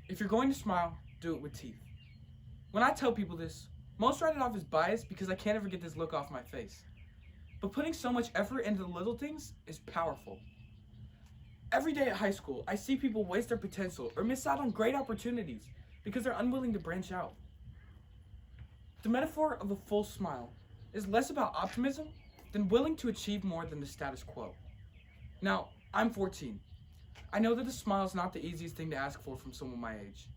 If you're going to smile, do it with teeth. When I tell people this, most write it off as bias because I can't ever get this look off my face. But putting so much effort into the little things is powerful. Every day at high school, I see people waste their potential or miss out on great opportunities because they're unwilling to branch out. The metaphor of a full smile is less about optimism than willing to achieve more than the status quo. Now, I'm 14. I know that a smile is not the easiest thing to ask for from someone my age.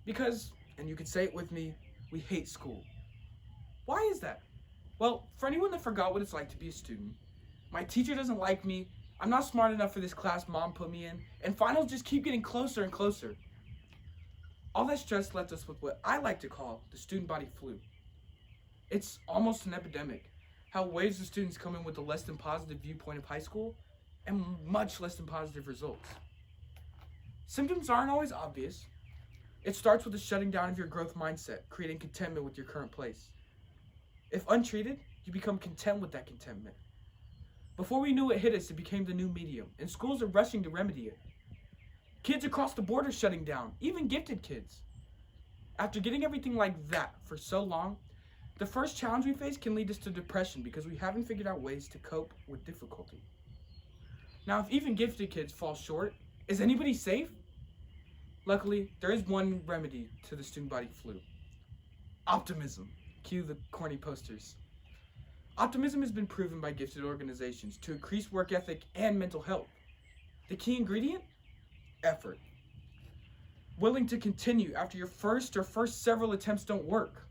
Because, and you could say it with me, we hate school. Why is that? Well, for anyone that forgot what it's like to be a student, my teacher doesn't like me, I'm not smart enough for this class mom put me in, and finals just keep getting closer and closer. All that stress left us with what I like to call the student body flu. It's almost an epidemic, how waves of students come in with a less than positive viewpoint of high school and much less than positive results. Symptoms aren't always obvious. It starts with the shutting down of your growth mindset, creating contentment with your current place. If untreated, you become content with that contentment. Before we knew it hit us, it became the new medium, and schools are rushing to remedy it. Kids across the board are shutting down, even gifted kids. After getting everything like that for so long, the first challenge we face can lead us to depression because we haven't figured out ways to cope with difficulty. Now, if even gifted kids fall short, is anybody safe? Luckily, there is one remedy to the student body flu. Optimism. Cue the corny posters. Optimism has been proven by gifted organizations to increase work ethic and mental health. The key ingredient? Effort. Willing to continue after your first several attempts don't work.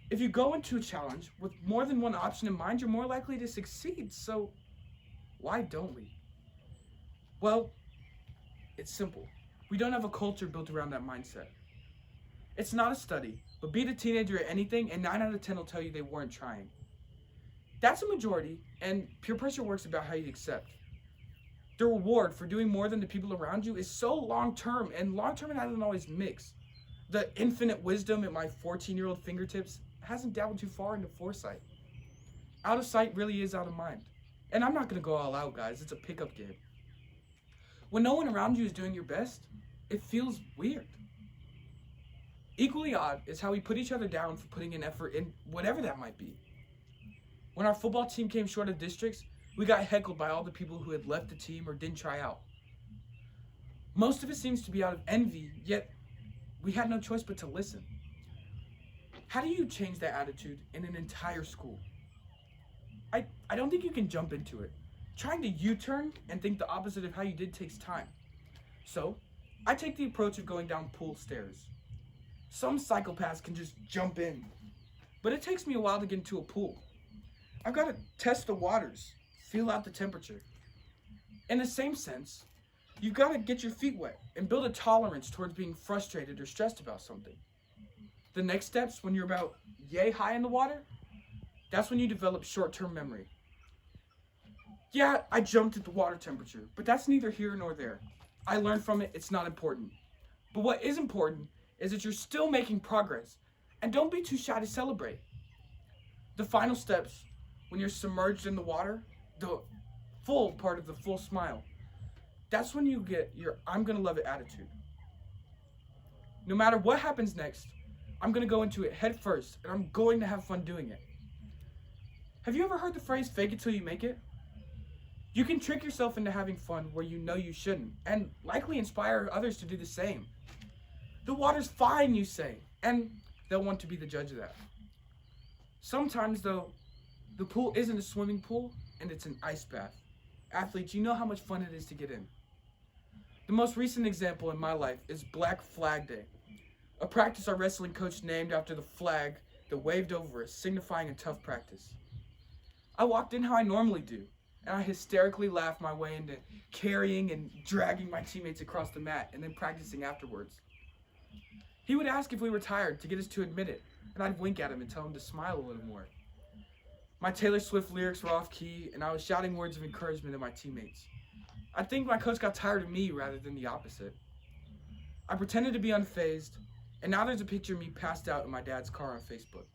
If you go into a challenge with more than one option in mind, you're more likely to succeed. So why don't we? Well, it's simple. We don't have a culture built around that mindset. It's not a study, but beat a teenager at anything and 9 out of 10 will tell you they weren't trying. That's a majority, and peer pressure works about how you accept. The reward for doing more than the people around you is so long-term, and long-term doesn't always mix. The infinite wisdom at my 14-year-old fingertips hasn't dabbled too far into foresight. Out of sight really is out of mind. And I'm not going to go all out, guys. It's a pickup game. When no one around you is doing your best, it feels weird. Equally odd is how we put each other down for putting in effort in whatever that might be. When our football team came short of districts, we got heckled by all the people who had left the team or didn't try out. Most of it seems to be out of envy, yet we had no choice but to listen. How do you change that attitude in an entire school? I don't think you can jump into it. Trying to U-turn and think the opposite of how you did takes time. So, I take the approach of going down pool stairs. Some psychopaths can just jump in, but it takes me a while to get into a pool. I've got to test the waters, feel out the temperature. In the same sense, you've got to get your feet wet and build a tolerance towards being frustrated or stressed about something. The next steps, when you're about yay high in the water, that's when you develop short-term memory. Yeah, I jumped at the water temperature, but that's neither here nor there. I learned from it, it's not important. But what is important is that you're still making progress, and don't be too shy to celebrate. The final steps, when you're submerged in the water, the full part of the full smile, that's when you get your I'm gonna love it attitude. No matter what happens next, I'm gonna go into it head first, and I'm going to have fun doing it. Have you ever heard the phrase fake it till you make it? You can trick yourself into having fun where you know you shouldn't, and likely inspire others to do the same. The water's fine, you say, and they'll want to be the judge of that. Sometimes, though, the pool isn't a swimming pool, and it's an ice bath. Athletes, you know how much fun it is to get in. The most recent example in my life is Black Flag Day, a practice our wrestling coach named after the flag that waved over us, signifying a tough practice. I walked in how I normally do, and I hysterically laughed my way into carrying and dragging my teammates across the mat and then practicing afterwards. He would ask if we were tired to get us to admit it, and I'd wink at him and tell him to smile a little more. My Taylor Swift lyrics were off key, and I was shouting words of encouragement at my teammates. I think my coach got tired of me rather than the opposite. I pretended to be unfazed, and now there's a picture of me passed out in my dad's car on Facebook.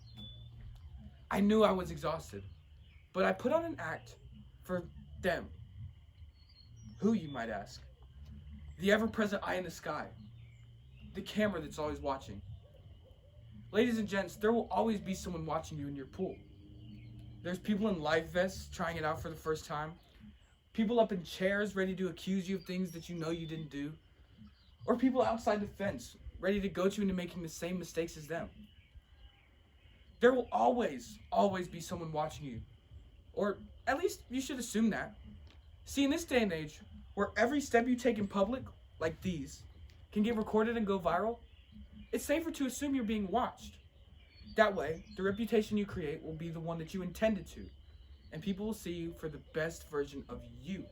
I knew I was exhausted, but I put on an act for them. Who, you might ask? The ever-present eye in the sky. the camera that's always watching. Ladies and gents, there will always be someone watching you in your pool. There's people in life vests trying it out for the first time. People up in chairs ready to accuse you of things that you know you didn't do. Or people outside the fence ready to goad you into making the same mistakes as them. There will always be someone watching you. Or at least you should assume that. See, in this day and age, where every step you take in public, like these, can get recorded and go viral, it's safer to assume you're being watched. That way, the reputation you create will be the one that you intended to, and people will see you for the best version of you.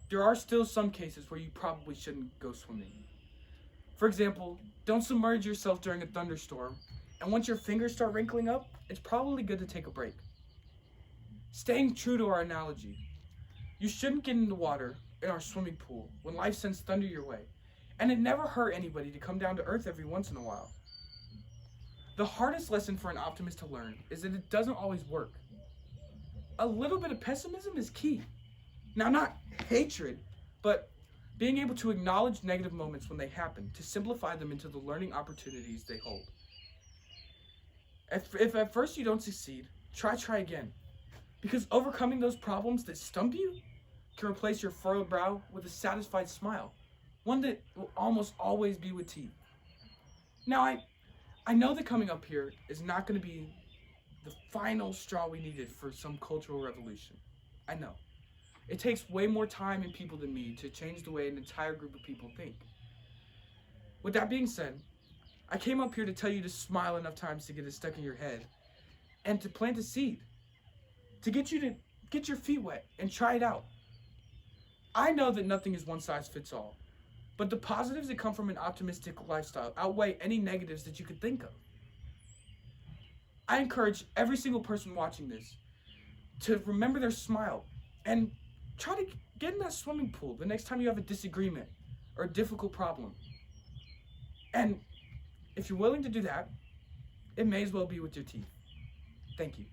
There are still some cases where you probably shouldn't go swimming. For example, don't submerge yourself during a thunderstorm, and once your fingers start wrinkling up, it's probably good to take a break. Staying true to our analogy, you shouldn't get in the water in our swimming pool when life sends thunder your way, and it never hurt anybody to come down to earth every once in a while. The hardest lesson for an optimist to learn is that it doesn't always work. A little bit of pessimism is key. Now, not hatred, but being able to acknowledge negative moments when they happen, to simplify them into the learning opportunities they hold. If at first you don't succeed, try again. Because overcoming those problems that stump you can replace your furrowed brow with a satisfied smile, one that will almost always be with teeth. Now, I know that coming up here is not going to be the final straw we needed for some cultural revolution. I know. It takes way more time and people than me to change the way an entire group of people think. With that being said, I came up here to tell you to smile enough times to get it stuck in your head and to plant a seed, to get you to get your feet wet and try it out. I know that nothing is one size fits all, but the positives that come from an optimistic lifestyle outweigh any negatives that you could think of. I encourage every single person watching this to remember their smile and try to get in that swimming pool the next time you have a disagreement or a difficult problem. And if you're willing to do that, it may as well be with your teeth. Thank you.